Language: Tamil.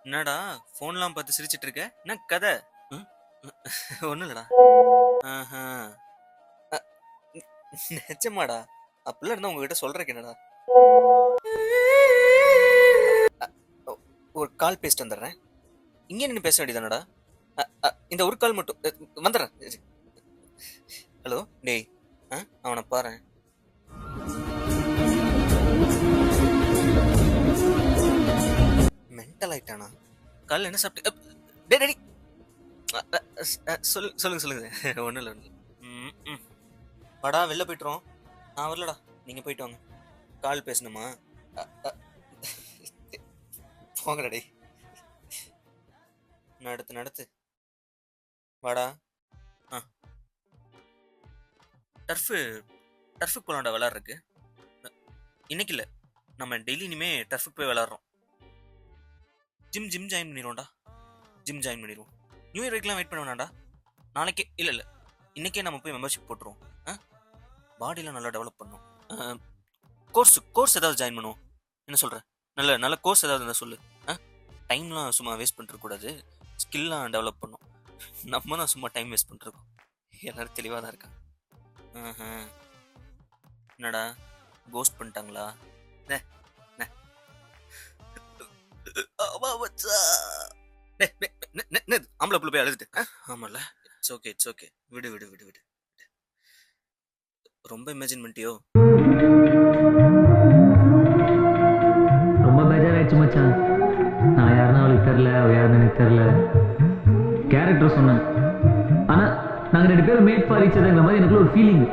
என்னடா ஃபோன்லாம் பார்த்து சிரிச்சிட்டு இருக்க? என்ன கதை? ம்? ஒண்ணும் இல்லடா. ஆஹா. அ, நிஜமாடா? அப்படிலாம் இருந்தா உங்ககிட்ட சொல்றதுக்கு என்னடா? அ, ஒ- ஒரு கால் பேசிட்டு வந்துடுறேன். இங்கே நின்று பேச வேண்டியதானடா? இந்த ஒரு கால் மட்டும் வந்துடுறேன். ஹலோ டேய். அவனை பாரேன். மென்டல் ஆயிட்டானா? காலைல என்ன சாப்பிட்டு டேய் டேய் டேய். சொல்லுங்க சொல்லுங்க. ஒன்றும் இல்லை ஒன்றும் இல்லை. ம் ம். வாடா வெளில போயிட்டுறோம். நான் வரலடா. நீங்க போயிட்டு வாங்க. கால் பேசணுமா? அ, அ, போங்கடா டேய். நடத்து நடத்து. வாடா. ஆ டர்ஃபு டர்ஃபுக்கு போலாம்டா விளாட்றதுக்கு. இன்னைக்கு இல்லை, நம்ம டெய்லி இனிமே டர்ஃபுக்கு போய் விளாட்றோம். ஜிம் ஜிம் ஜாயின் பண்ணிடுவோம்டா. ஜிம் ஜாயின் பண்ணிடுவோம். நியூ இயர் வரைக்கும்லாம் வெயிட் பண்ண வேணாம்டா. நாளைக்கே இல்லை இல்லை, இன்னைக்கே நம்ம போய் மெம்பர்ஷிப் போட்டுருவோம். பாடிலாம் நல்லா டெவலப் பண்ணும். கோர்ஸ் ஏதாவது ஜாயின் பண்ணுவோம். என்ன சொல்ற? நல்ல நல்ல கோர்ஸ் ஏதாவது இருந்தால் சொல்லு. டைம்லாம் சும்மா வேஸ்ட் பண்ணிருக்கூடாது. ஸ்கில்லாம் டெவலப் பண்ணும். நம்ம தான் சும்மா டைம் வேஸ்ட் பண்ணிருக்கோம். எல்லாரும் தெளிவாக தான் இருக்காங்க. ஆஹா. என்னடா கோஸ்ட் பண்ணிட்டாங்களா? டே, டே. ஆமா மச்சான். டேய், டேய், என்னது? ஆம்பளை புள்ள போய் அழுதுட்டு. ஆமால. It's okay it's okay. விடு விடு விடு விடு. ரொம்ப இமேஜின் பண்ணிட்டியோ? ரொம்ப பேஜாராயிடுச்சு மச்சான். நான் யாருன்னு அவளுக்கு தெரில, அவ யாருன்னு எனக்கு தெரில. கேரக்டர் சொன்னேன், ஆனா நாங்க 2 பேரும் மேட் ஃபார் ஈச் அதர்ங்கிற மாதிரி எனக்குள்ள ஒரு ஃபீலிங்.